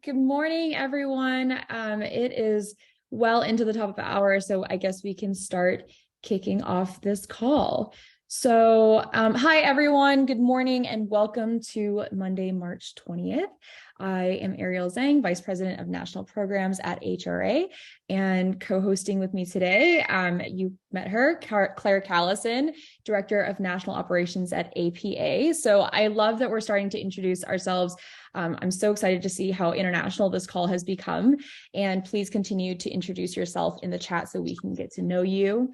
Good morning, everyone. It is well into the top of the hour, so I guess we can start kicking off this call. Hi, everyone. Good morning and welcome to Monday, March 20th. I am Ariel Zhang, Vice President of National Programs at HRA, and co-hosting with me today, you met her, Claire Callison, Director of National Operations at APA. So I love that we're starting to introduce ourselves. I'm so excited to see how international this call has become, and please continue to introduce yourself in the chat so we can get to know you.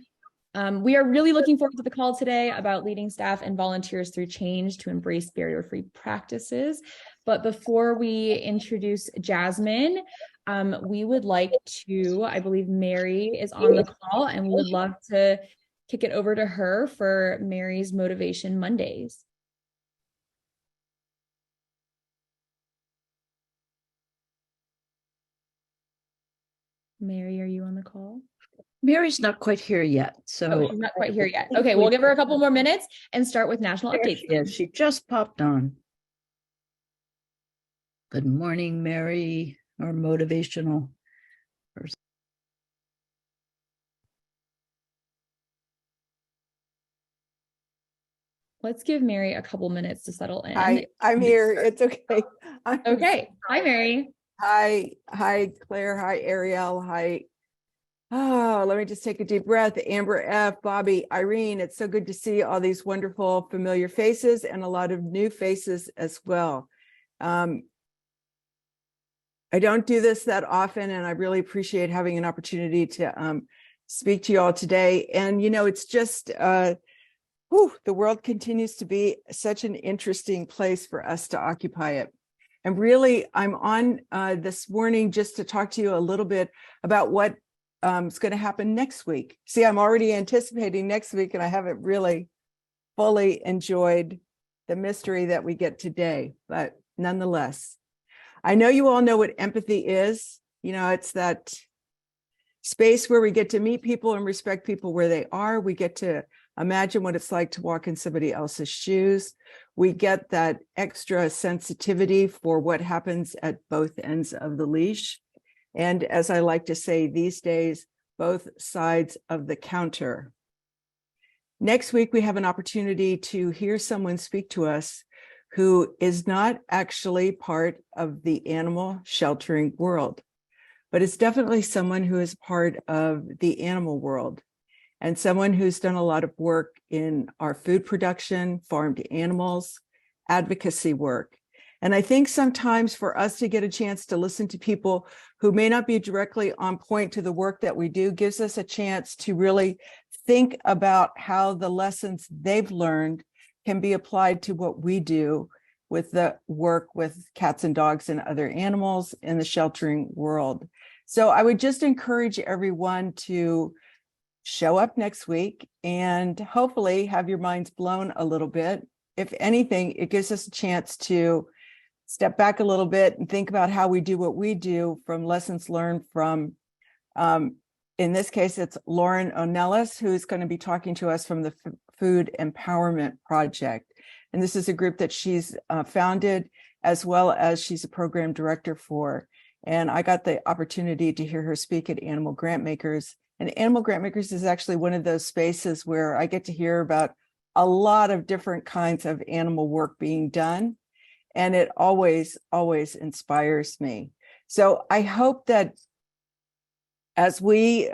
We are really looking forward to the call today about leading staff and volunteers through change to embrace barrier-free practices. But before we introduce Jasmine, we would like to, I believe Mary is on the call, and we would love to kick it over to her for Mary's Motivation Mondays. Mary, are you on the call? Mary's not quite here yet. So she's not quite here yet. Okay, we'll give her a couple more minutes and start with national updates. Yeah, she just popped on. Good morning, Mary, our motivational person. Let's give Mary a couple minutes to settle in. I'm here. It's okay. Okay. Hi, Mary. Hi, Claire. Hi, Ariel. Hi. Oh, let me just take a deep breath. Amber F, Bobby, Irene. It's so good to see all these wonderful, familiar faces and a lot of new faces as well. I don't do this that often, and I really appreciate having an opportunity to speak to you all today. And, you know, it's just, the world continues to be such an interesting place for us to occupy it. And really, I'm on this morning just to talk to you a little bit about what is going to happen next week. See, I'm already anticipating next week, and I haven't really fully enjoyed the mystery that we get today. But nonetheless, I know you all know what empathy is. You know, it's that space where we get to meet people and respect people where they are. We get to imagine what it's like to walk in somebody else's shoes. We get that extra sensitivity for what happens at both ends of the leash. And as I like to say these days, both sides of the counter. Next week, we have an opportunity to hear someone speak to us who is not actually part of the animal sheltering world, but it's definitely someone who is part of the animal world and someone who's done a lot of work in our food production, farmed animals, advocacy work. And I think sometimes for us to get a chance to listen to people who may not be directly on point to the work that we do gives us a chance to really think about how the lessons they've learned can be applied to what we do with the work with cats and dogs and other animals in the sheltering world. So I would just encourage everyone to show up next week and hopefully have your minds blown a little bit. If anything, it gives us a chance to step back a little bit and think about how we do what we do from lessons learned from, in this case, it's Lauren O'Nellis, who's going to be talking to us from the Food Empowerment Project. And this is a group that she's founded, as well as she's a program director for. And I got the opportunity to hear her speak at Animal Grantmakers. And Animal Grantmakers is actually one of those spaces where I get to hear about a lot of different kinds of animal work being done. And it always, always inspires me. So I hope that as we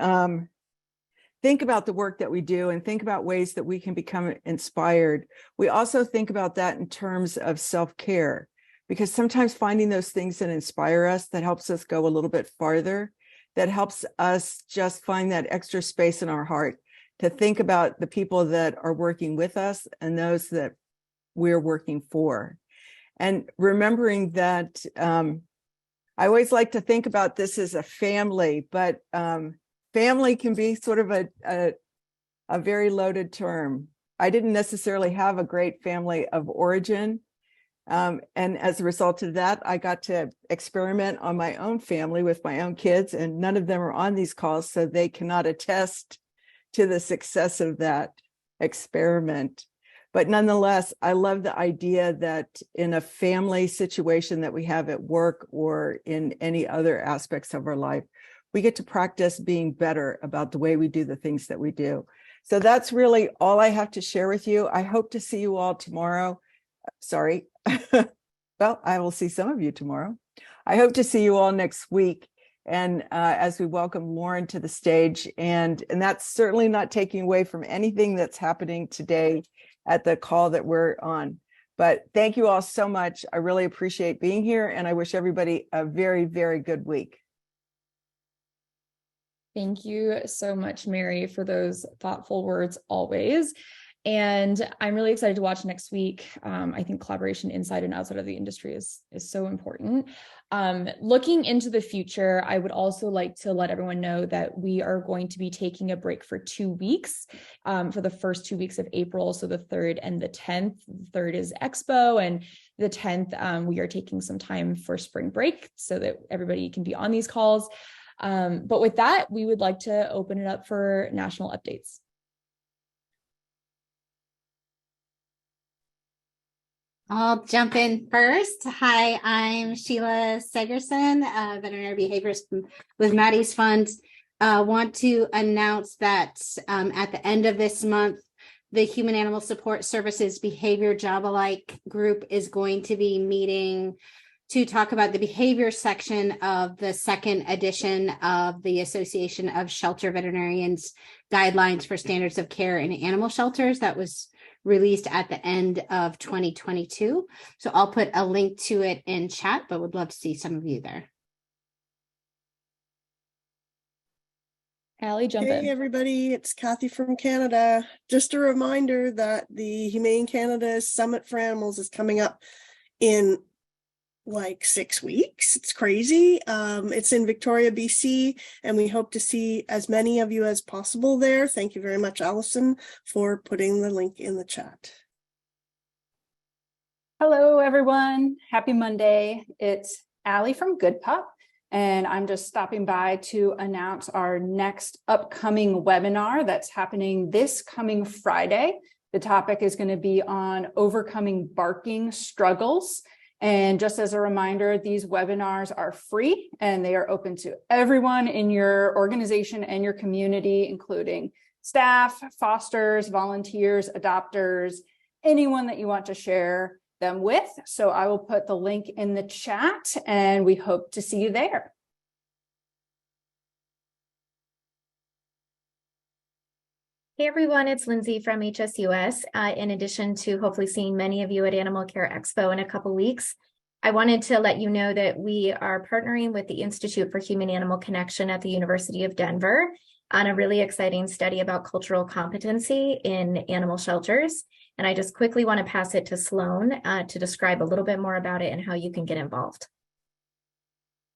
think about the work that we do and think about ways that we can become inspired, we also think about that in terms of self-care, because sometimes finding those things that inspire us, that helps us go a little bit farther, that helps us just find that extra space in our heart to think about the people that are working with us and those that we're working for. And remembering that I always like to think about this as a family, but family can be sort of a very loaded term. I didn't necessarily have a great family of origin. And as a result of that, I got to experiment on my own family with my own kids, and none of them are on these calls, so they cannot attest to the success of that experiment. But nonetheless, I love the idea that in a family situation that we have at work or in any other aspects of our life, we get to practice being better about the way we do the things that we do. So that's really all I have to share with you. I hope to see you all tomorrow. Sorry. Well, I will see some of you tomorrow. I hope to see you all next week. And as we welcome Lauren to the stage, and that's certainly not taking away from anything that's happening today at the call that we're on. But thank you all so much. I really appreciate being here, and I wish everybody a very, very good week. Thank you so much, Mary, for those thoughtful words always. And I'm really excited to watch next week. I think collaboration inside and outside of the industry is so important. Looking into the future, I would also like to let everyone know that we are going to be taking a break for 2 weeks for the first 2 weeks of April. So the 3rd and the 10th. The 3rd is Expo, and the 10th, we are taking some time for spring break so that everybody can be on these calls. But with that, we would like to open it up for national updates. I'll jump in first. Hi, I'm Sheila Segerson, veterinary behaviorist with Maddie's Fund. Want to announce that at the end of this month, the Human Animal Support Services Behavior Job Alike group is going to be meeting to talk about the behavior section of the 2nd edition of the Association of Shelter Veterinarians Guidelines for Standards of Care in Animal Shelters. That was released at the end of 2022. So I'll put a link to it in chat, but would love to see some of you there. Allie, jump in. Hey everybody, it's Kathy from Canada. Just a reminder that the Humane Canada Summit for Animals is coming up in like 6 weeks. It's crazy. It's in Victoria, BC, and we hope to see as many of you as possible there. Thank you very much, Allison, for putting the link in the chat. Hello, everyone. Happy Monday. It's Allie from Good Pup, and I'm just stopping by to announce our next upcoming webinar that's happening this coming Friday. The topic is going to be on overcoming barking struggles. And just as a reminder, these webinars are free and they are open to everyone in your organization and your community, including staff, fosters, volunteers, adopters, anyone that you want to share them with. So I will put the link in the chat and we hope to see you there. Hey everyone, it's Lindsay from HSUS. In addition to hopefully seeing many of you at Animal Care Expo in a couple weeks, I wanted to let you know that we are partnering with the Institute for Human Animal Connection at the University of Denver on a really exciting study about cultural competency in animal shelters. And I just quickly want to pass it to Sloan to describe a little bit more about it and how you can get involved.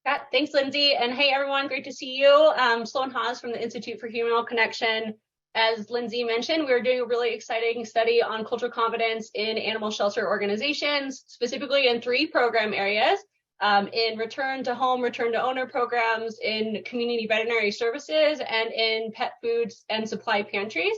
Yeah, thanks, Lindsay. And hey, everyone, great to see you. Sloan Haas from the Institute for Human Animal Connection. As Lindsay mentioned, we're doing a really exciting study on cultural competence in animal shelter organizations, specifically in 3 program areas, in return to home, return to owner programs, in community veterinary services, and in pet foods and supply pantries.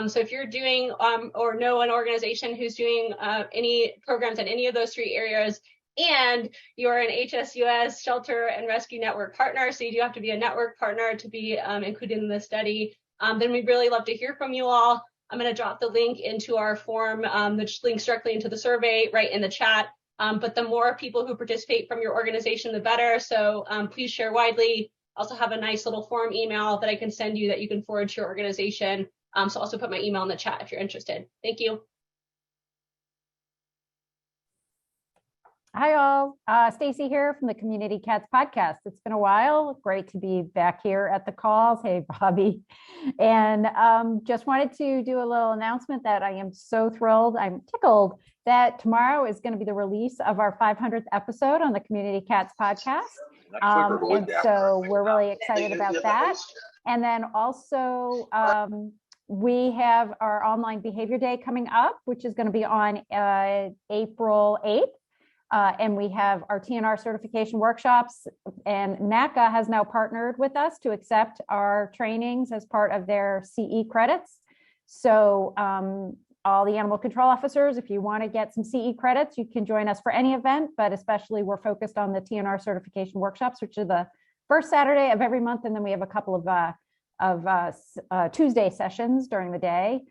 So if you're doing or know an organization who's doing any programs in any of those 3 areas, and you're an HSUS Shelter and Rescue Network partner, so you do have to be a network partner to be included in the study, then we'd really love to hear from you all. I'm going to drop the link into our form, which links directly into the survey right in the chat. But the more people who participate from your organization, the better. So please share widely. Also have a nice little form email that I can send you that you can forward to your organization. So also put my email in the chat if you're interested. Thank you. Hi all, Stacy here from the Community Cats podcast. It's been a while. Great to be back here at the calls. Hey, Bobby. And just wanted to do a little announcement that I am so thrilled. I'm tickled that tomorrow is going to be the release of our 500th episode on the Community Cats podcast. And so we're really excited about that. And then also we have our online behavior day coming up, which is going to be on April 8th. And we have our TNR certification workshops, and NACA has now partnered with us to accept our trainings as part of their CE credits. So all the animal control officers, if you want to get some CE credits, you can join us for any event, but especially we're focused on the TNR certification workshops, which are the first Saturday of every month. And then we have a couple of Tuesday sessions during the day.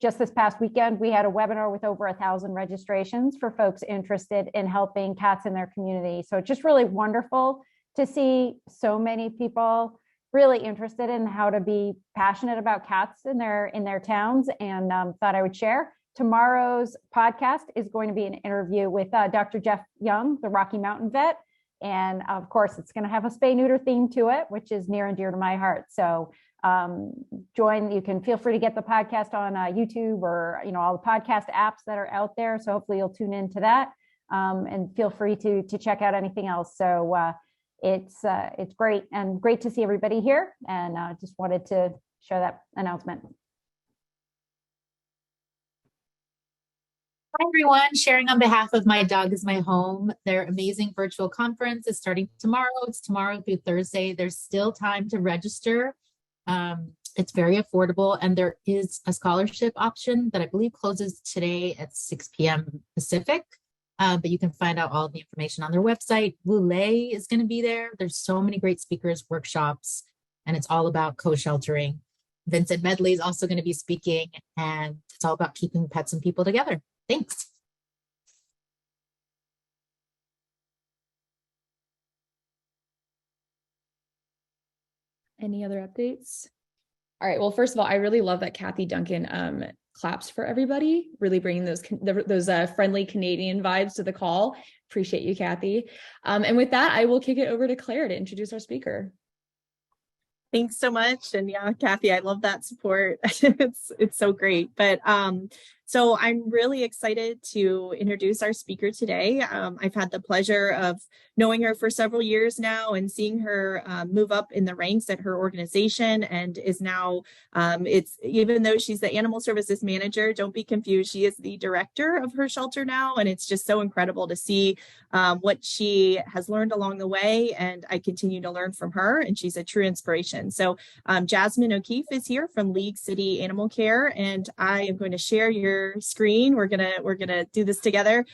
Just this past weekend, we had a webinar with over 1,000 registrations for folks interested in helping cats in their community. So it's just really wonderful to see so many people really interested in how to be passionate about cats in their towns, and thought I would share. Tomorrow's podcast is going to be an interview with Dr. Jeff Young, the Rocky Mountain vet. And of course, it's going to have a spay neuter theme to it, which is near and dear to my heart. So you can feel free to get the podcast on YouTube or, all the podcast apps that are out there. So hopefully you'll tune into that, and feel free to check out anything else. So it's great, and great to see everybody here, and just wanted to share that announcement. Hi, everyone. Sharing on behalf of My Dog is My Home. Their amazing virtual conference is starting tomorrow. It's tomorrow through Thursday. There's still time to register. It's very affordable, and there is a scholarship option that I believe closes today at 6 p.m. Pacific. But you can find out all the information on their website. Boulay is going to be there. There's so many great speakers, workshops, and it's all about co-sheltering. Vincent Medley is also going to be speaking, and it's all about keeping pets and people together. Thanks. Any other updates? All right. Well, first of all, I really love that Kathy Duncan claps for everybody, really bringing those friendly Canadian vibes to the call. Appreciate you, Kathy. And with that, I will kick it over to Claire to introduce our speaker. Thanks so much. And yeah, Kathy, I love that support. It's so great. But so I'm really excited to introduce our speaker today. I've had the pleasure of knowing her for several years now and seeing her move up in the ranks at her organization, and is now, even though she's the animal services manager, don't be confused, she is the director of her shelter now. And it's just so incredible to see what she has learned along the way. And I continue to learn from her, and she's a true inspiration. So Jasmine O'Keefe is here from League City Animal Care, and I am going to share your screen. We're gonna do this together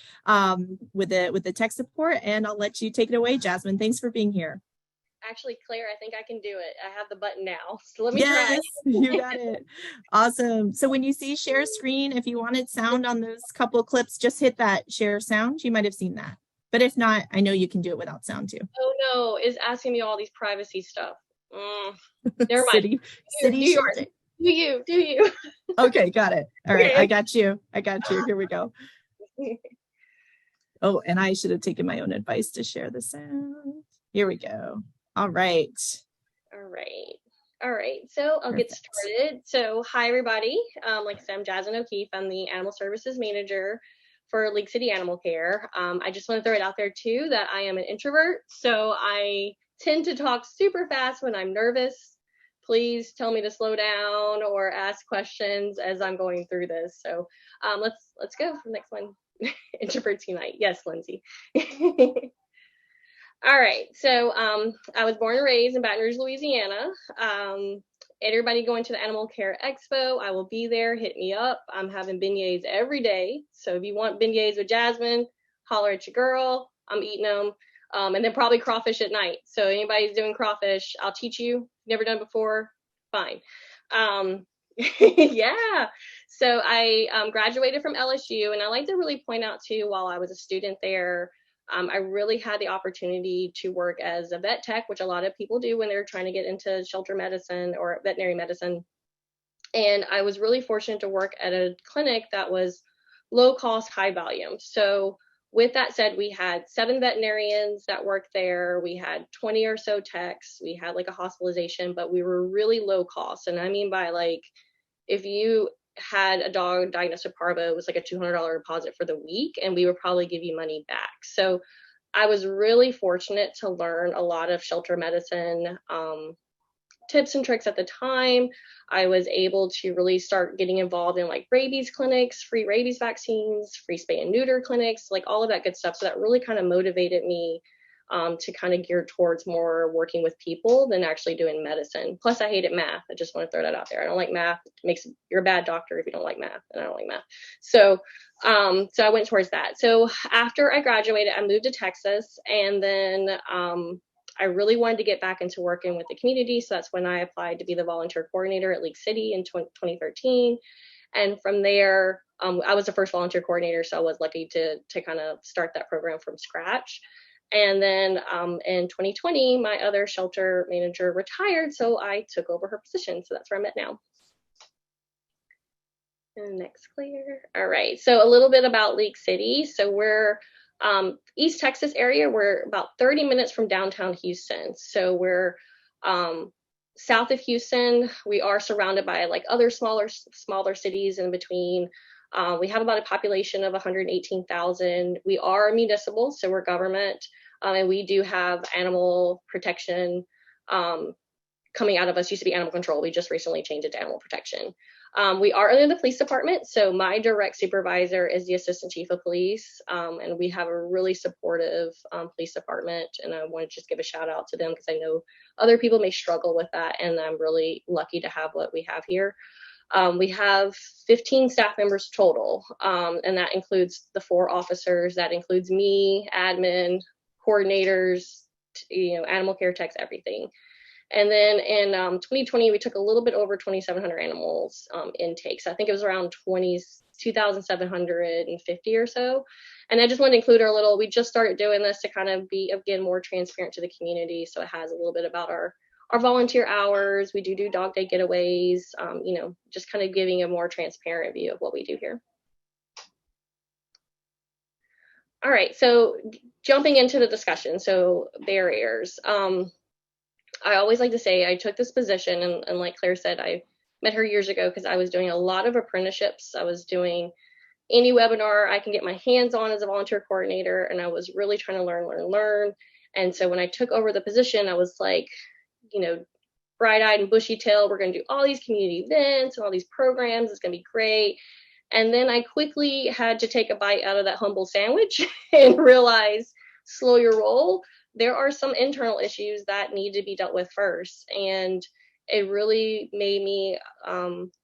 with the tech support, and I'll let you take it away, Jasmine. Thanks for being here. Actually, Claire, I think I can do it. I have the button now, so let me try. You got it. it. Awesome. So when you see share screen, if you wanted sound on those couple clips, just hit that share sound. You might have seen that, but if not, I know you can do it without sound too. Oh no, it's asking me all these privacy stuff. Never mind. City do you? Okay, got it. All right, I got you. Here we go. Oh, and I should have taken my own advice to share the sound. Here we go. All right. So I'll get started. So hi, everybody. Like I said, I'm Jasmine O'Keefe. I'm the Animal Services Manager for League City Animal Care. I just want to throw it out there too that I am an introvert. So I tend to talk super fast when I'm nervous. Please tell me to slow down or ask questions as I'm going through this. So let's go for the next one. Introverts Unite. Yes, Lindsay. All right. So I was born and raised in Baton Rouge, Louisiana. Everybody going to the Animal Care Expo, I will be there. Hit me up. I'm having beignets every day. So if you want beignets with Jasmine, holler at your girl. I'm eating them. And then probably crawfish at night. So anybody's doing crawfish, I'll teach you. Never done before, fine. Yeah. So I graduated from LSU, and I like to really point out too, while I was a student there, I really had the opportunity to work as a vet tech, which a lot of people do when they're trying to get into shelter medicine or veterinary medicine. And I was really fortunate to work at a clinic that was low cost, high volume. So with that said, we had 7 veterinarians that worked there. We had 20 or so techs. We had like a hospitalization, but we were really low cost. And I mean by like, if you had a dog diagnosed with parvo, it was like a $200 deposit for the week, and we would probably give you money back. So I was really fortunate to learn a lot of shelter medicine tips and tricks at the time. I was able to really start getting involved in like rabies clinics, free rabies vaccines, free spay and neuter clinics, like all of that good stuff. So that really kind of motivated me to kind of gear towards more working with people than actually doing medicine. Plus, I hated math. I just want to throw that out there. I don't like math. You're a bad doctor if you don't like math, and I don't like math. So I went towards that. So after I graduated, I moved to Texas, and then I really wanted to get back into working with the community. So that's when I applied to be the volunteer coordinator at League City in 2013. And from there, I was the first volunteer coordinator, so I was lucky to kind of start that program from scratch. And then in 2020, my other shelter manager retired, so I took over her position. So that's where I'm at now. And next clear. All right, so a little bit about League City. So we're East Texas area. We're about 30 minutes from downtown Houston. So we're south of Houston. We are surrounded by like other smaller cities in between. We have about a population of 118,000. We are municipal, so we're government, and we do have animal protection coming out of us. Used to be animal control. We just recently changed it to animal protection. We are under the police department, so my direct supervisor is the assistant chief of police, and we have a really supportive police department, and I want to just give a shout out to them because I know other people may struggle with that, and I'm really lucky to have what we have here. We have 15 staff members total, and that includes the 4 officers. That includes me, admin, coordinators, animal care techs, everything. And then in 2020, we took a little bit over 2,700 animals intake. So I think it was around 2,750 or so. And I just wanted to include we just started doing this to kind of be, again, more transparent to the community. So it has a little bit about our volunteer hours. We do dog day getaways, just kind of giving a more transparent view of what we do here. All right, so jumping into the discussion. So barriers. I always like to say I took this position, and like Claire said, I met her years ago because I was doing a lot of apprenticeships. I was doing any webinar I can get my hands on as a volunteer coordinator, and I was really trying to learn. And so when I took over the position, I was like, bright-eyed and bushy-tailed. We're going to do all these community events and all these programs. It's going to be great. And then I quickly had to take a bite out of that humble sandwich and realize, slow your roll. There are some internal issues that need to be dealt with first. And it really made me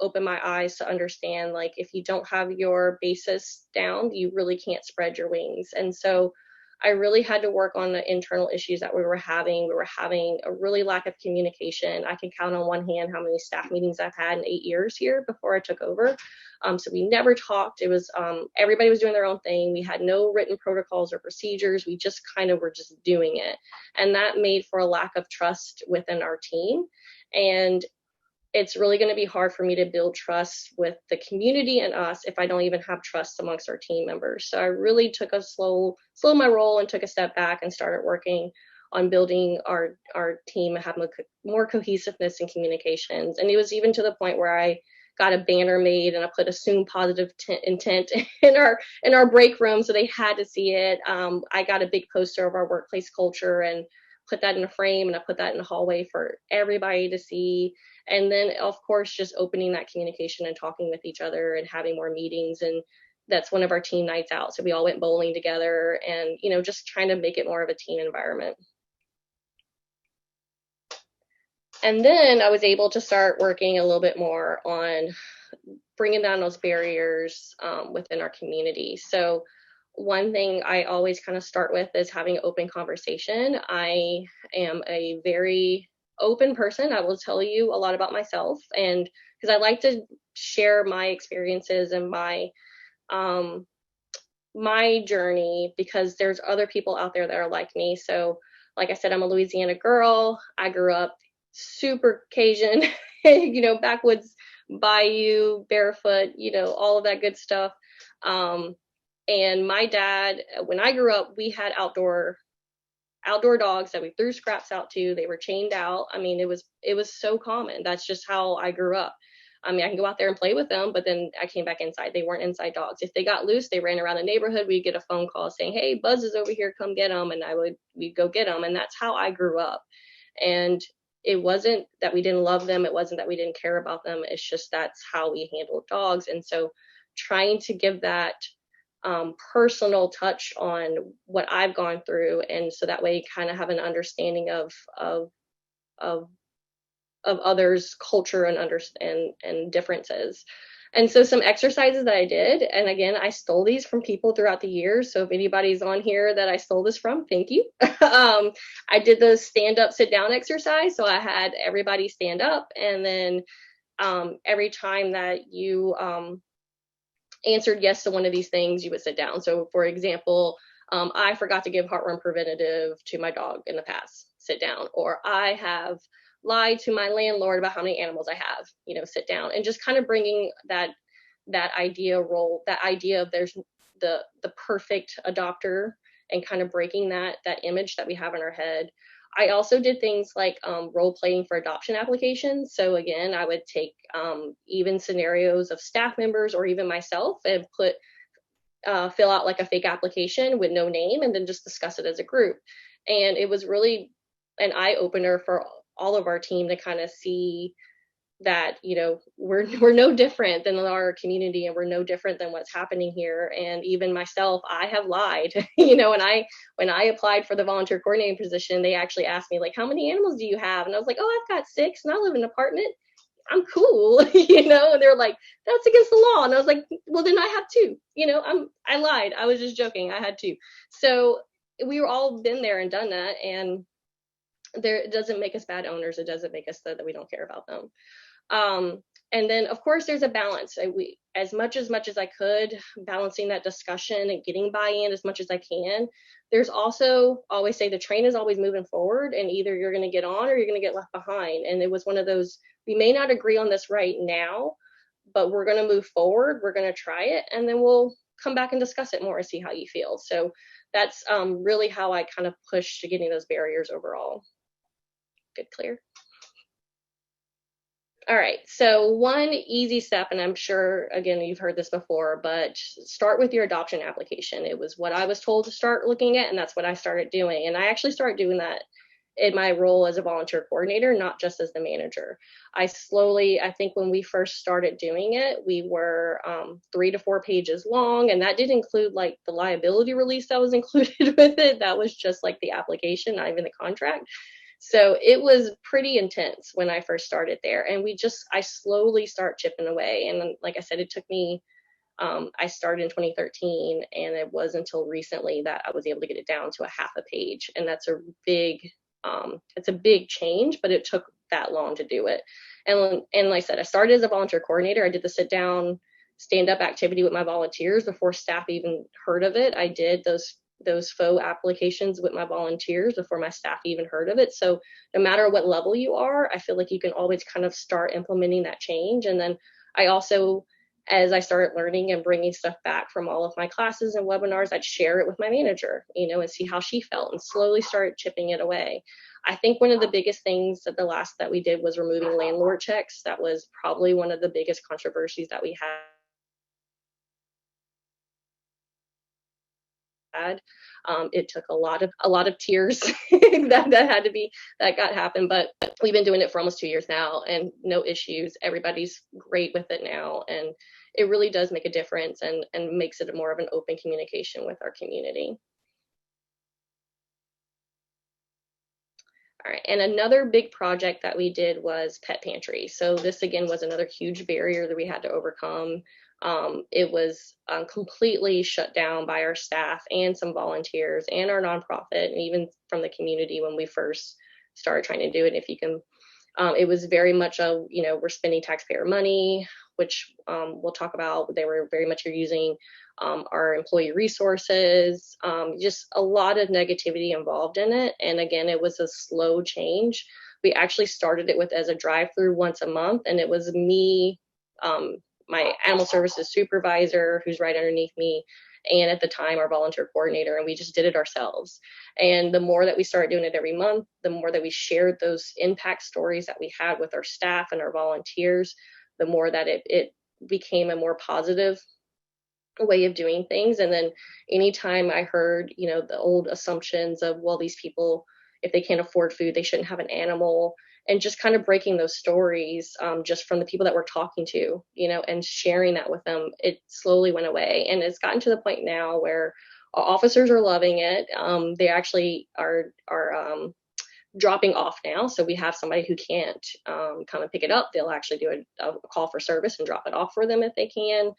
open my eyes to understand, like, if you don't have your basis down, you really can't spread your wings. And so I really had to work on the internal issues that we were having. We were having a really lack of communication. I can count on one hand how many staff meetings I've had in 8 years here before I took over. So we never talked. It was everybody was doing their own thing. We had no written protocols or procedures. We just kind of were just doing it. And that made for a lack of trust within our team. And it's really going to be hard for me to build trust with the community and us if I don't even have trust amongst our team members. So I really took a slow my roll and took a step back and started working on building our team and have more cohesiveness and communications. And it was even to the point where I got a banner made and I put assume positive intent in our break room, so they had to see it. I got a big poster of our workplace culture and put that in a frame, and I put that in the hallway for everybody to see. And then, of course, just opening that communication and talking with each other and having more meetings. And that's one of our team nights out. So we all went bowling together and, just trying to make it more of a team environment. And then I was able to start working a little bit more on bringing down those barriers within our community. So one thing I always kind of start with is having an open conversation. I am a very open person. I will tell you a lot about myself, and because I like to share my experiences and my journey, because there's other people out there that are like me. So like I said, I'm a Louisiana girl. I grew up super Cajun, backwoods, bayou, barefoot, all of that good stuff. And my dad, when I grew up, we had outdoor dogs that we threw scraps out to. They were chained out. I mean, it was so common. That's just how I grew up. I mean, I can go out there and play with them, but then I came back inside. They weren't inside dogs. If they got loose, they ran around the neighborhood. We'd get a phone call saying, "Hey, Buzz is over here, come get them." And we'd go get them. And that's how I grew up. And it wasn't that we didn't love them. It wasn't that we didn't care about them. It's just that's how we handled dogs. And so trying to give that personal touch on what I've gone through, and so that way you kind of have an understanding of others' culture and differences. And so some exercises that I did, and again, I stole these from people throughout the years. So if anybody's on here that I stole this from, thank you. I did the stand up, sit down exercise. So I had everybody stand up, and then every time that you answered yes to one of these things, you would sit down. So for example, I forgot to give heartworm preventative to my dog in the past, sit down. Or I have lied to my landlord about how many animals I have, sit down. And just kind of bringing that idea of there's the perfect adopter, and kind of breaking that image that we have in our head. I also did things like role playing for adoption applications. So again, I would take even scenarios of staff members or even myself and fill out like a fake application with no name, and then just discuss it as a group. And it was really an eye opener for all of our team to kind of see that, we're no different than our community, and we're no different than what's happening here. And even myself, I have lied, and when I applied for the volunteer coordinating position, they actually asked me, like, how many animals do you have? And I was like, oh, I've got 6 and I live in an apartment. I'm cool, and they're like, that's against the law. And I was like, well, then I have 2, I lied. I was just joking. I had 2. So we were all been there and done that. And it doesn't make us bad owners. It doesn't make us that we don't care about them. And then of course there's a balance. As much as I could, balancing that discussion and getting buy-in as much as I can. There's also, always say, the train is always moving forward, and either you're going to get on or you're going to get left behind. And it was one of those, we may not agree on this right now, but we're going to move forward. We're going to try it, and then we'll come back and discuss it more and see how you feel. So that's really how I kind of push to getting those barriers overall. Good, clear? All right, so one easy step, and I'm sure, again, you've heard this before, but start with your adoption application. It was what I was told to start looking at, and that's what I started doing. And I actually started doing that in my role as a volunteer coordinator, not just as the manager. I think when we first started doing it, we were 3 to 4 pages long, and that did include like the liability release that was included with it. That was just like the application, not even the contract. So it was pretty intense when I first started there, and I slowly start chipping away. And like I said, it took me, I started in 2013, and it was until recently that I was able to get it down to a half a page. And that's it's a big change, but it took that long to do it. And like I said, I started as a volunteer coordinator. I did the sit down, stand up activity with my volunteers before staff even heard of it. I did those faux applications with my volunteers before my staff even heard of it. So no matter what level you are, I feel like you can always kind of start implementing that change. And then I also, as I started learning and bringing stuff back from all of my classes and webinars, I'd share it with my manager, and see how she felt, and slowly start chipping it away. I think one of the biggest things that we did was removing landlord checks. That was probably one of the biggest controversies that we had. It took a lot of tears that got happened, but we've been doing it for almost 2 years now, and no issues. Everybody's great with it now, and it really does make a difference, and makes it more of an open communication with our community. All right, and another big project that we did was Pet Pantry. So this again was another huge barrier that we had to overcome. It was completely shut down by our staff and some volunteers and our nonprofit, and even from the community when we first started trying to do it. If you can, it was very much we're spending taxpayer money, which we'll talk about. They were very much using our employee resources, just a lot of negativity involved in it. And again, it was a slow change. We actually started it as a drive-through once a month, and it was me, my animal services supervisor, who's right underneath me, and at the time our volunteer coordinator, and we just did it ourselves. And the more that we started doing it every month, the more that we shared those impact stories that we had with our staff and our volunteers, the more that it became a more positive way of doing things. And then anytime I heard, the old assumptions of, well, these people, if they can't afford food, they shouldn't have an animal, and just kind of breaking those stories just from the people that we're talking to, and sharing that with them. It slowly went away, and it's gotten to the point now where our officers are loving it. They actually are dropping off now. So we have somebody who can't come and pick it up. They'll actually do a call for service and drop it off for them if they can.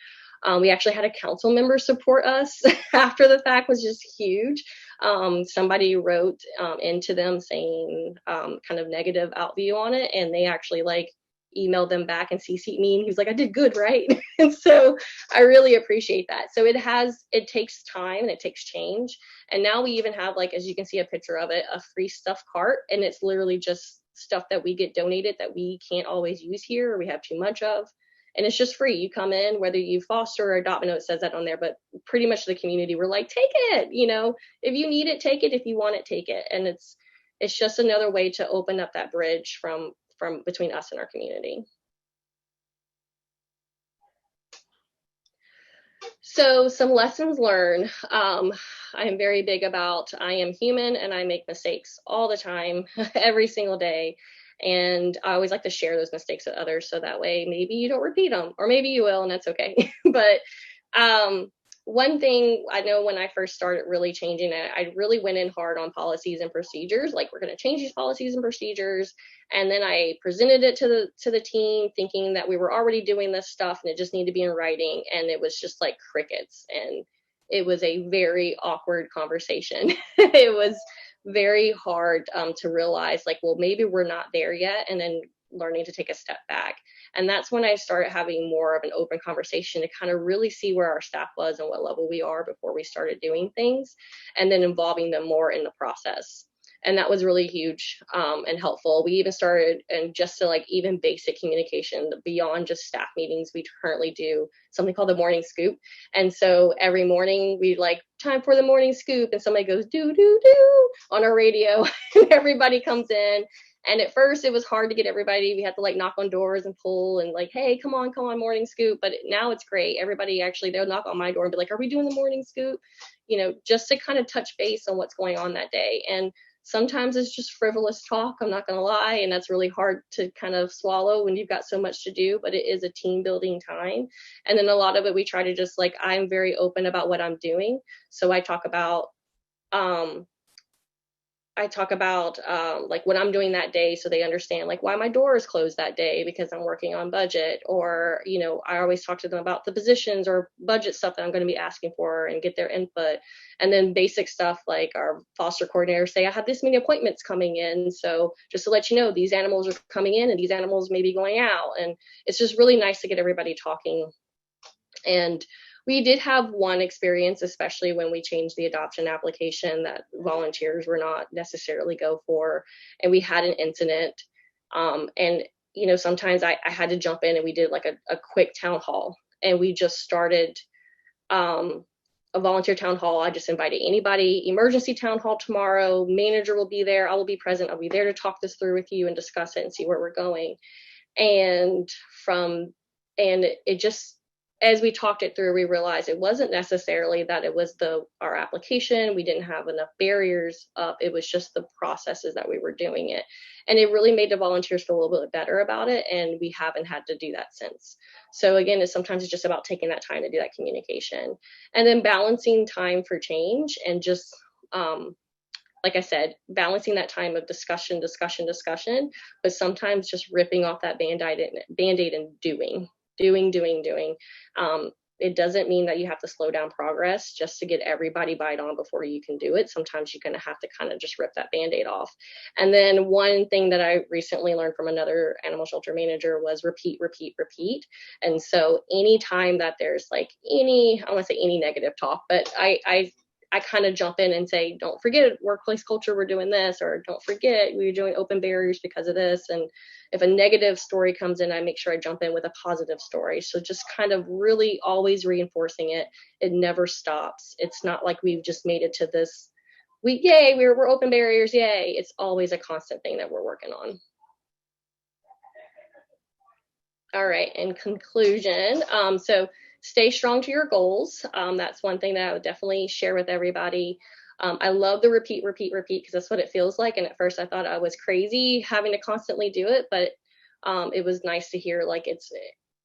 We actually had a council member support us after the fact, was just huge. Somebody wrote into them saying kind of negative outview on it, and they actually emailed them back and CC'd me, and he was like, I did good, right? And so I really appreciate that. So it takes time and it takes change. And now we even have, as you can see a picture of it, a free stuff cart, and it's literally just stuff that we get donated that we can't always use here or we have too much of. And it's just free. You come in, whether you foster or adopt. I know it says that on there, but pretty much the community, we're like, take it, if you need it, take it. If you want it, take it. And it's just another way to open up that bridge from between us and our community. So some lessons learned. I am very big about, I am human and I make mistakes all the time, every single day. And I always like to share those mistakes with others, so that way maybe you don't repeat them, or maybe you will, and that's okay. But one thing I know, when I first started really changing it, I really went in hard on policies and procedures. We're going to change these policies and procedures. And then I presented it to the team, thinking that we were already doing this stuff and it just needed to be in writing. And it was just like crickets. And it was a very awkward conversation. It was very hard to realize, well, maybe we're not there yet. And then learning to take a step back. And that's when I started having more of an open conversation to kind of really see where our staff was and what level we are before we started doing things, and then involving them more in the process. And that was really huge and helpful. We even started, and just to even basic communication beyond just staff meetings, we currently do something called the morning scoop. And so every morning we time for the morning scoop, and somebody goes do do do on our radio, and everybody comes in. And at first it was hard to get everybody. We had to knock on doors and pull and hey, come on, morning scoop. But now it's great. Everybody actually, they'll knock on my door and be like, are we doing the morning scoop? Just to kind of touch base on what's going on that day. And sometimes it's just frivolous talk, I'm not going to lie. And that's really hard to kind of swallow when you've got so much to do, but it is a team building time. And then a lot of it, we try to just I'm very open about what I'm doing. So I talk about, what I'm doing that day, so they understand why my door is closed that day, because I'm working on budget. Or, I always talk to them about the positions or budget stuff that I'm going to be asking for and get their input. And then basic stuff our foster coordinator say, I have this many appointments coming in. So just to let you know, these animals are coming in and these animals may be going out. And it's just really nice to get everybody talking. And we did have one experience, especially when we changed the adoption application, that volunteers were not necessarily go for, and we had an incident. And sometimes I had to jump in, and we did a quick town hall, and we just started a volunteer town hall. I just invited anybody. Emergency town hall tomorrow. Manager will be there. I will be present. I'll be there to talk this through with you and discuss it and see where we're going. And it just, as we talked it through, we realized it wasn't necessarily that it was our application. We didn't have enough barriers up. It was just the processes that we were doing it. And it really made the volunteers feel a little bit better about it. And we haven't had to do that since. So again, sometimes it's just about taking that time to do that communication, and then balancing time for change, and just, like I said, balancing that time of discussion, but sometimes just ripping off that Band-Aid and doing. It doesn't mean that you have to slow down progress just to get everybody bite on before you can do it. Sometimes you're going to have to kind of just rip that Band-Aid off. And then one thing that I recently learned from another animal shelter manager was repeat. And so anytime that there's I don't want to say any negative talk, but I kind of jump in and say, don't forget workplace culture, we're doing this, or don't forget we're doing open barriers because of this. And if a negative story comes in, I make sure I jump in with a positive story. So just kind of really always reinforcing it. It never stops. It's not like we've just made it to this, we're open barriers, yay. It's always a constant thing that we're working on. All right, in conclusion, so stay strong to your goals. That's one thing that I would definitely share with everybody. I love the repeat because that's what it feels like. And at first I thought I was crazy having to constantly do it, but it was nice to hear like it's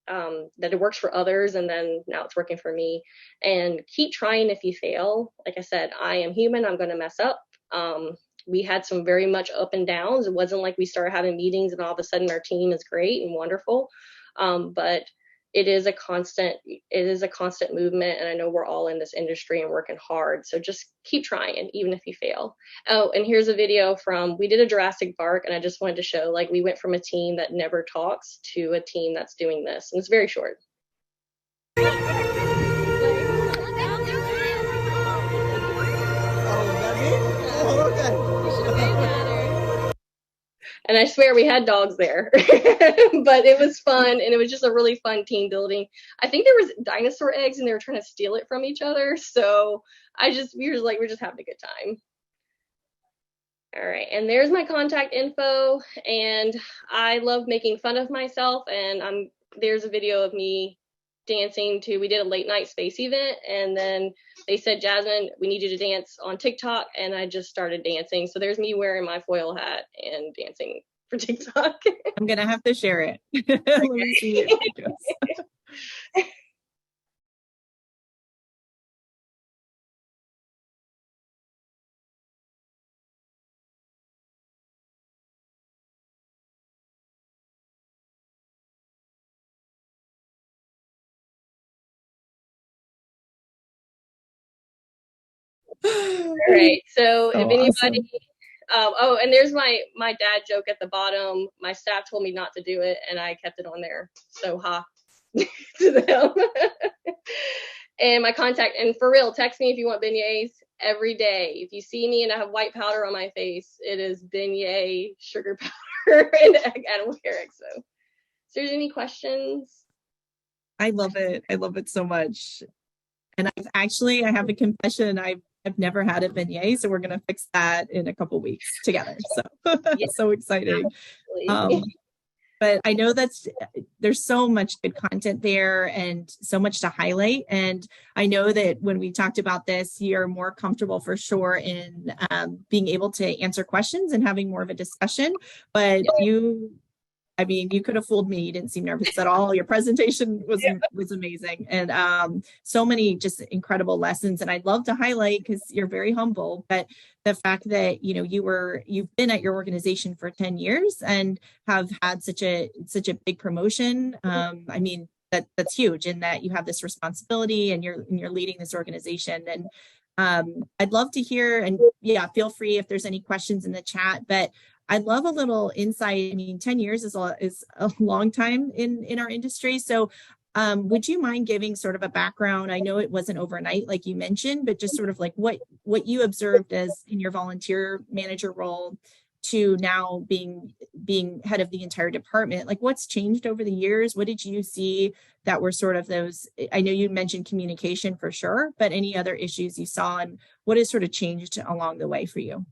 that it works for others, and then now it's working for me. And keep trying if you fail. Like I said, I am human. I'm going to mess up. We had some very much up and downs. It wasn't like we started having meetings and all of a sudden our team is great and wonderful. But it is a constant movement. And I know we're all in this industry and working hard. So just keep trying, even if you fail. Oh, and here's a video we did a Jurassic Park, and I just wanted to show, like, we went from a team that never talks to a team that's doing this. And it's very short. And I swear we had dogs there, but it was fun. And it was just a really fun team building. I think there was dinosaur eggs and they were trying to steal it from each other. So we're just having a good time. All right. And there's my contact info. And I love making fun of myself. And there's a video of me dancing we did a late night space event, and then they said, Jasmine, we need you to dance on TikTok, and I just started dancing. So there's me wearing my foil hat and dancing for TikTok. I'm gonna have to share it. Let me see if it goes. All right. So if anybody, awesome. And there's my dad joke at the bottom. My staff told me not to do it, and I kept it on there. So to them. And my contact, and for real, text me if you want beignets every day. If you see me and I have white powder on my face, it is beignet sugar powder and animal care XO. So there's any questions? I love it. I love it so much. And I have a confession. I've never had a beignet, so we're gonna fix that in a couple weeks together. So so exciting. But I know there's so much good content there and so much to highlight. And I know that when we talked about this, you're more comfortable for sure in being able to answer questions and having more of a discussion. But you could have fooled me. You didn't seem nervous at all. Your presentation was amazing. And so many just incredible lessons. And I'd love to highlight, because you're very humble, but the fact that, you've been at your organization for 10 years and have had such a big promotion. That's huge, in that you have this responsibility and you're leading this organization. And I'd love to hear, and feel free if there's any questions in the chat, but I'd love a little insight. 10 years is a long time in our industry. So would you mind giving sort of a background? I know it wasn't overnight, like you mentioned, but just sort of like what you observed as in your volunteer manager role to now being head of the entire department. Like, what's changed over the years? What did you see that were sort of those? I know you mentioned communication for sure, but any other issues you saw, and what has sort of changed along the way for you?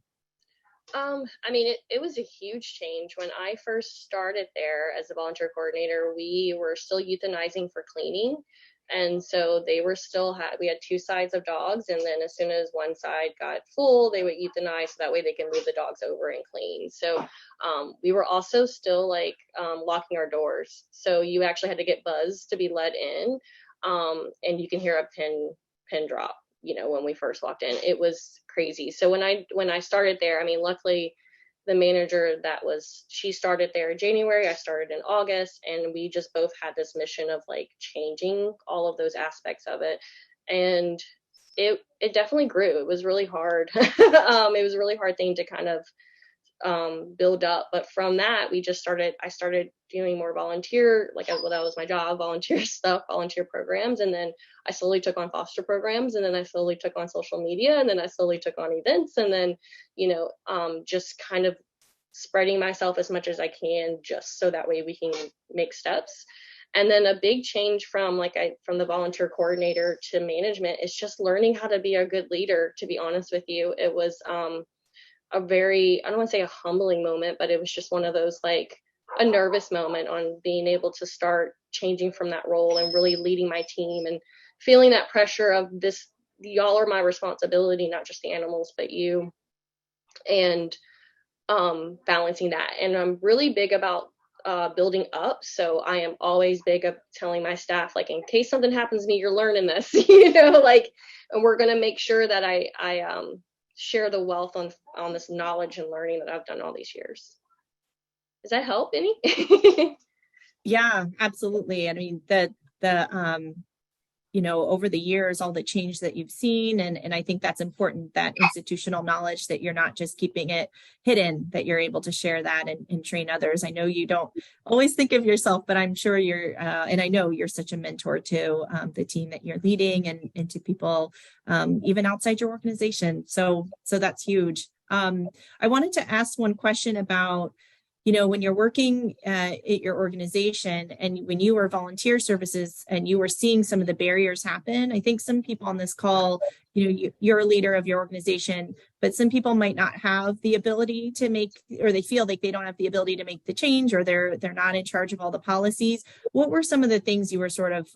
It was a huge change. When I first started there as a volunteer coordinator, we were still euthanizing for cleaning. And so they were we had two sides of dogs. And then as soon as one side got full, they would euthanize so that way they can move the dogs over and clean. So we were also still locking our doors. So you actually had to get buzzed to be let in. And you can hear a pin drop. When we first walked in, it was crazy. So when I started there, luckily the manager she started there in January, I started in August, and we just both had this mission of changing all of those aspects of it. And it definitely grew. It was really hard. It was a really hard thing to kind of build up, but from that I started doing more volunteer, that was my job, volunteer stuff, volunteer programs, and then I slowly took on foster programs, and then I slowly took on social media, and then I slowly took on events, and then just kind of spreading myself as much as I can, just so that way we can make steps. And then a big change from the volunteer coordinator to management is just learning how to be a good leader. To be honest with you, it was a very, I don't want to say a humbling moment, but it was just one of those a nervous moment on being able to start changing from that role and really leading my team and feeling that pressure of this y'all are my responsibility, not just the animals, but you, and balancing that. And I'm really big about building up. So I am always big of telling my staff, like, in case something happens to me, you're learning this, like, and we're going to make sure that I share the wealth on this knowledge and learning that I've done all these years. Does that help any? Yeah, absolutely. I mean, over the years, all the change that you've seen. And I think that's important, that institutional knowledge, that you're not just keeping it hidden, that you're able to share that and train others. I know you don't always think of yourself, but I'm sure and I know you're such a mentor to the team that you're leading and to people even outside your organization. So that's huge. I wanted to ask one question about, when you're working at your organization and when you were volunteer services and you were seeing some of the barriers happen. I think some people on this call, you're a leader of your organization, but some people might not have the ability to make, or they feel like they don't have the ability to make the change, or they're not in charge of all the policies. What were some of the things you were sort of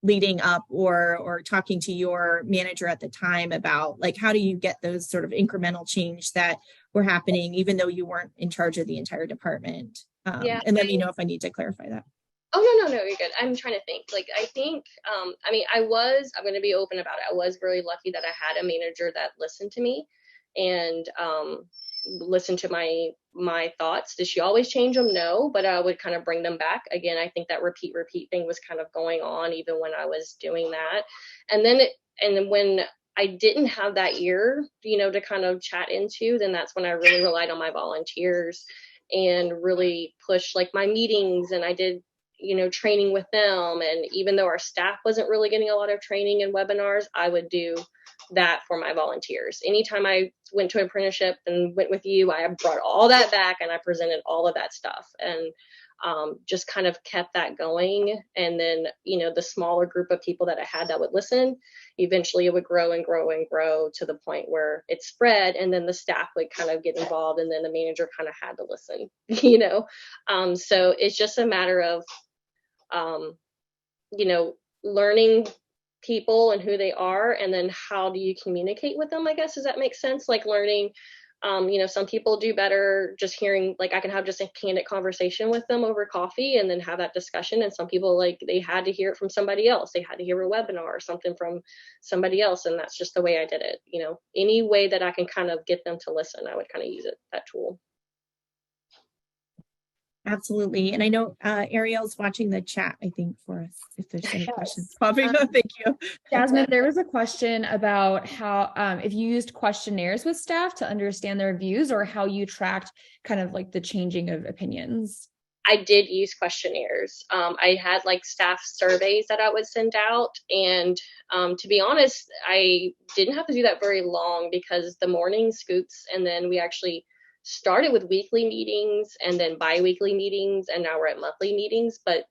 leading up or talking to your manager at the time about, like, how do you get those sort of incremental change that were happening, even though you weren't in charge of the entire department? And let me know if I need to clarify that. Oh, no, you're good. I'm trying to think. Like, I think, I'm going to be open about it. I was really lucky that I had a manager that listened to me and listened to my thoughts. Did she always change them? No, but I would kind of bring them back. Again, I think that repeat thing was kind of going on even when I was doing that. And then when I didn't have that ear, to kind of chat into, then that's when I really relied on my volunteers and really pushed, like, my meetings, and I did, training with them. And even though our staff wasn't really getting a lot of training and webinars, I would do that for my volunteers. Anytime I went to an apprenticeship and went with you, I brought all that back and I presented all of that stuff, and just kind of kept that going. And then, the smaller group of people that I had that would listen, eventually it would grow and grow and grow to the point where it spread, and then the staff would kind of get involved, and then the manager kind of had to listen, so it's just a matter of, learning people and who they are, and then how do you communicate with them, I guess. Does that make sense? Like, learning, some people do better just hearing, like, I can have just a candid conversation with them over coffee and then have that discussion. And some people, like, they had to hear it from somebody else. They had to hear a webinar or something from somebody else. And that's just the way I did it. Any way that I can kind of get them to listen, I would kind of use that tool. Absolutely. And I know Ariel's watching the chat, I think, for us, if there's any questions popping up. Thank you. Jasmine, there was a question about how, if you used questionnaires with staff to understand their views, or how you tracked kind of like the changing of opinions. I did use questionnaires. I had, like, staff surveys that I would send out. And to be honest, I didn't have to do that very long, because the morning scoops, and then we actually started with weekly meetings and then bi-weekly meetings, and now we're at monthly meetings. But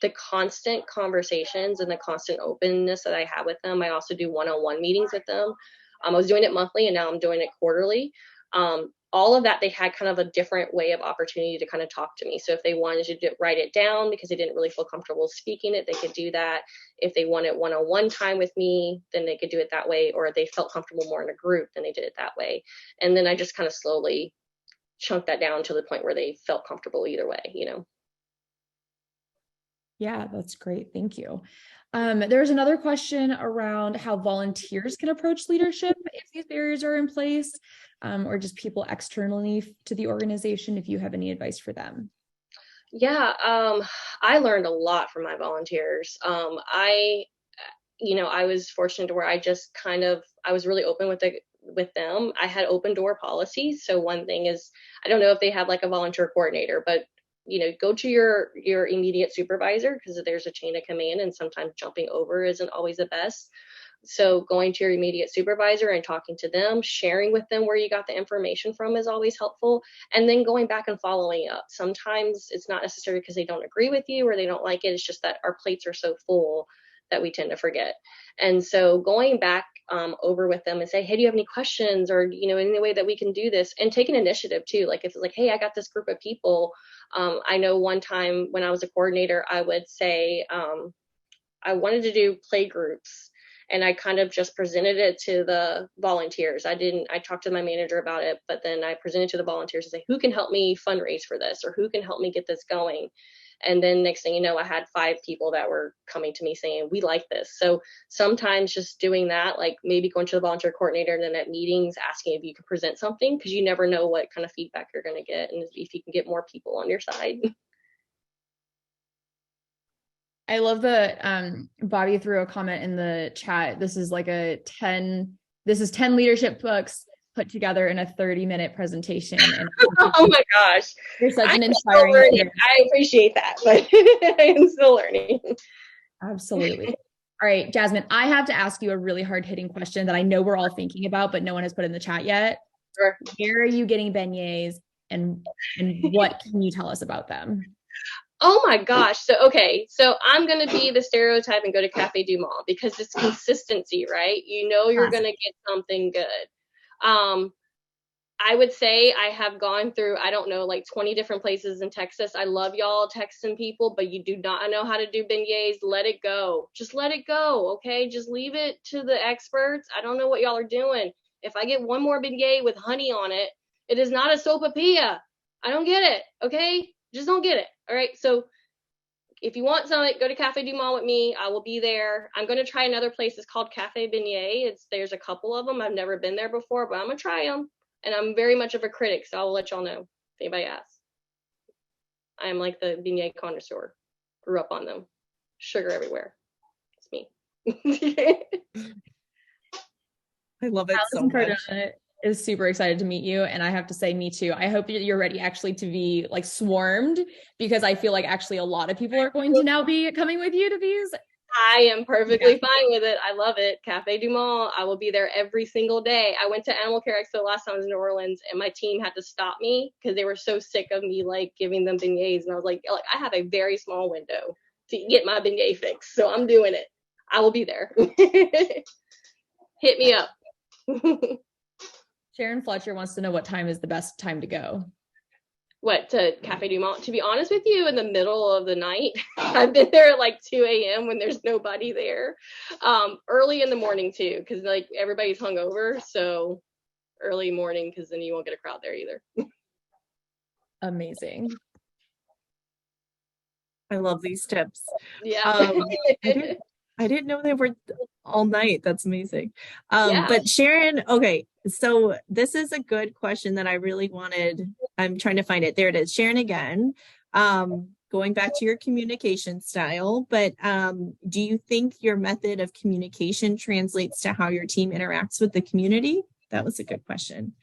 the constant conversations and the constant openness that I have with them, I also do one-on-one meetings with them. I was doing it monthly, and now I'm doing it quarterly. All of that, they had kind of a different way of opportunity to kind of talk to me. So if they wanted to write it down because they didn't really feel comfortable speaking it, they could do that. If they wanted one-on-one time with me, then they could do it that way. Or if they felt comfortable more in a group, then they did it that way. And then I just kind of slowly chunk that down to the point where they felt comfortable either way, Yeah, that's great. Thank you. There's another question around how volunteers can approach leadership if these barriers are in place, or just people externally to the organization, if you have any advice for them. Yeah, I learned a lot from my volunteers. I was fortunate to where I just I was really open with them. I had open door policies. So one thing is, I don't know if they have like a volunteer coordinator, but go to your immediate supervisor, because there's a chain of command, and sometimes jumping over isn't always the best. So going to your immediate supervisor and talking to them, sharing with them where you got the information from is always helpful. And then going back and following up. Sometimes it's not necessarily because they don't agree with you or they don't like it. It's just that our plates are so full that we tend to forget. And so going back over with them and say, hey, do you have any questions, or, any way that we can do this, and take an initiative too. Like, if it's like, hey, I got this group of people. I know one time when I was a coordinator, I would say, I wanted to do play groups. And I kind of just presented it to the volunteers. I talked to my manager about it, but then I presented to the volunteers and say, who can help me fundraise for this, or who can help me get this going? And then next thing you know, I had 5 people that were coming to me saying, we like this. So sometimes just doing that, like maybe going to the volunteer coordinator and then at meetings asking if you can present something, because you never know what kind of feedback you're going to get and if you can get more people on your side. I love that Bobby threw a comment in the chat. This is 10 leadership books put together in a 30-minute presentation. And oh my gosh. You're such an inspiring. I appreciate that, but I am still learning. Absolutely. All right, Jasmine, I have to ask you a really hard-hitting question that I know we're all thinking about, but no one has put in the chat yet. Sure. Where are you getting beignets and what can you tell us about them? Oh my gosh. So I'm going to be the stereotype and go to Cafe Du Monde because it's consistency, right? You know, you're going to get something good. I would say I have gone through, I don't know, like 20 different places in Texas. I love y'all Texan people, but you do not know how to do beignets. Let it go. Just let it go. Okay. Just leave it to the experts. I don't know what y'all are doing. If I get one more beignet with honey on it, it is not a sopapilla. I don't get it. Okay. Just don't get it. All right. So if you want something, go to Cafe Du Monde with me. I will be there. I'm going to try another place. It's called Cafe Beignet. There's a couple of them. I've never been there before, but I'm going to try them. And I'm very much of a critic, so I will let y'all know if anybody asks. I am like the beignet connoisseur. Grew up on them. Sugar everywhere. It's me. I love it so much. Is super excited to meet you, and I have to say, me too. I hope you're ready actually to be like swarmed, because I feel like actually a lot of people are going to now be coming with you to these. I am perfectly fine with it. I love it. Cafe Du Monde. I will be there every single day. I went to Animal Care Expo last time I was in New Orleans, and my team had to stop me because they were so sick of me like giving them beignets, and I was like I have a very small window to get my beignet fix, so I'm doing it. I will be there. Hit me up. Sharon Fletcher wants to know what time is the best time to go. What, to Cafe Du Monde? To be honest with you, in the middle of the night. I've been there at like 2 a.m. when there's nobody there. Early in the morning too, because like everybody's hungover. So early morning, because then you won't get a crowd there either. Amazing. I love these tips. Yeah. I didn't know they were all night. That's amazing. But Sharon, okay, so this is a good question that I really wanted. I'm trying to find it. There it is. Sharon again, going back to your communication style, but do you think your method of communication translates to how your team interacts with the community? That was a good question.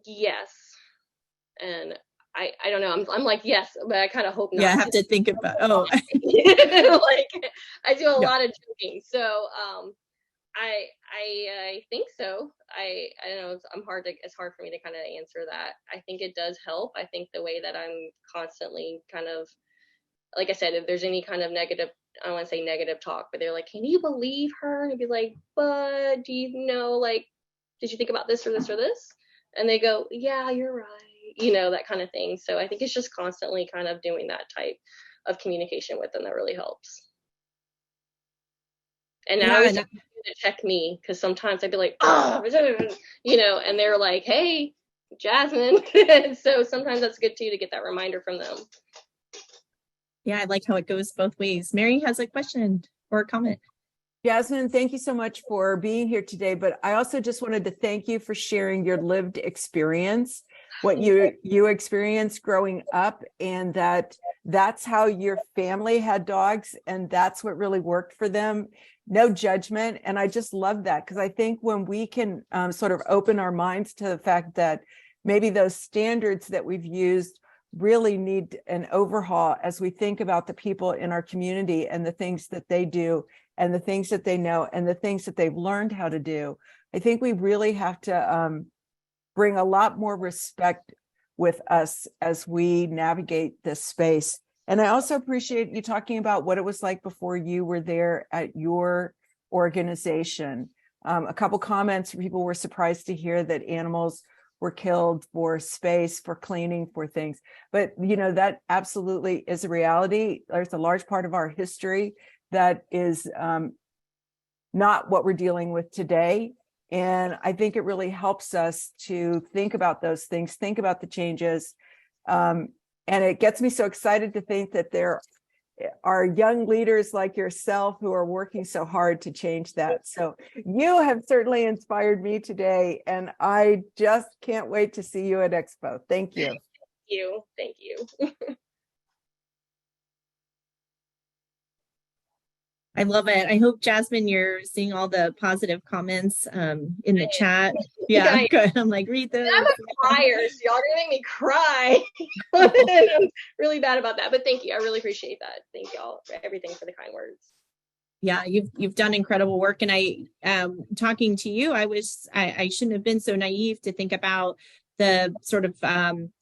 Yes. And I don't know. I'm like, yes, but I kind of hope not. Yeah, I have to think about, like I do a lot of joking. So I think so. I don't know. It's hard for me to kind of answer that. I think it does help. I think the way that I'm constantly kind of, like I said, if there's any kind of negative, I don't want to say negative talk, but they're like, can you believe her? And I'd be like, but do you know, like, did you think about this or this or this? And they go, yeah, you're right. You know, that kind of thing. So I think it's just constantly kind of doing that type of communication with them that really helps. And now I always have to check me, because sometimes I'd be like, oh, you know, and they're like, hey, Jasmine. So sometimes that's good too, to get that reminder from them. Yeah, I like how it goes both ways. Mary has a question or a comment. Jasmine, thank you so much for being here today. But I also just wanted to thank you for sharing your lived experience, what you experienced growing up, and that's how your family had dogs, and that's what really worked for them. No judgment. And I just love that, because I think when we can sort of open our minds to the fact that maybe those standards that we've used really need an overhaul as we think about the people in our community and the things that they do and the things that they know and the things that they've learned how to do. I think we really have to bring a lot more respect with us as we navigate this space. And I also appreciate you talking about what it was like before you were there at your organization. A couple comments, people were surprised to hear that animals were killed for space, for cleaning, for things. But, you know, that absolutely is a reality. There's a large part of our history that is not what we're dealing with today. And I think it really helps us to think about those things, think about the changes. And it gets me so excited to think that there are young leaders like yourself who are working so hard to change that. So you have certainly inspired me today, and I just can't wait to see you at Expo. Thank you. Thank you. I love it. I hope, Jasmine, you're seeing all the positive comments in the chat. Yeah, good. I'm like, read those. I'm a crier, so y'all are gonna make me cry. I'm really bad about that, but thank you. I really appreciate that. Thank y'all for everything, for the kind words. Yeah, you've done incredible work. And I talking to you, I shouldn't have been so naive to think about the sort of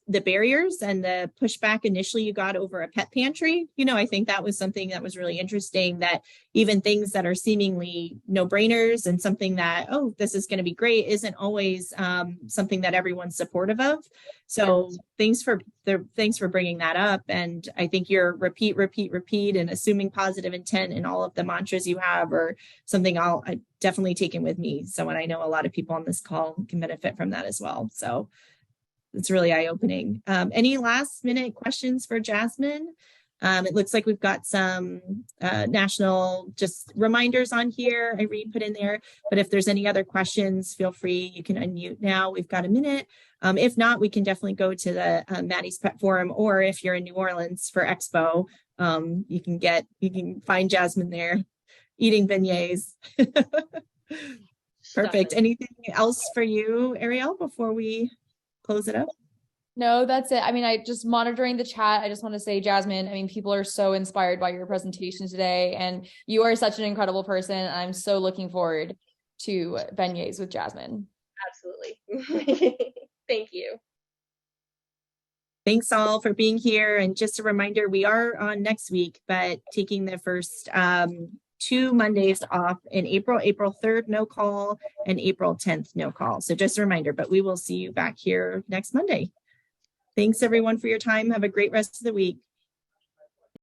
the barriers and the pushback initially you got over a pet pantry. I think that was something that was really interesting, that even things that are seemingly no-brainers and something that, oh, this is going to be great, isn't always something that everyone's supportive of. So thanks for bringing that up. And I think your repeat, and assuming positive intent in all of the mantras you have are something I definitely taken with me. So, and I know a lot of people on this call can benefit from that as well. So it's really eye-opening. Any last minute questions for Jasmine? It looks like we've got some national just reminders on here. Irene put in there, but if there's any other questions, feel free. You can unmute now. We've got a minute. If not, we can definitely go to the Maddie's Pet Forum, or if you're in New Orleans for Expo, you can find Jasmine there eating beignets. Perfect. Anything else for you, Ariel, before we close it up? No, that's it. I mean, I just monitoring the chat. I just want to say, Jasmine, I mean, people are so inspired by your presentation today, and you are such an incredible person. I'm so looking forward to beignets with Jasmine. Absolutely. Thank you. Thanks all for being here. And just a reminder, we are on next week, but taking the first 2 Mondays off in April 3rd, no call, and April 10th, no call. So just a reminder, but we will see you back here next Monday. Thanks everyone for your time. Have a great rest of the week.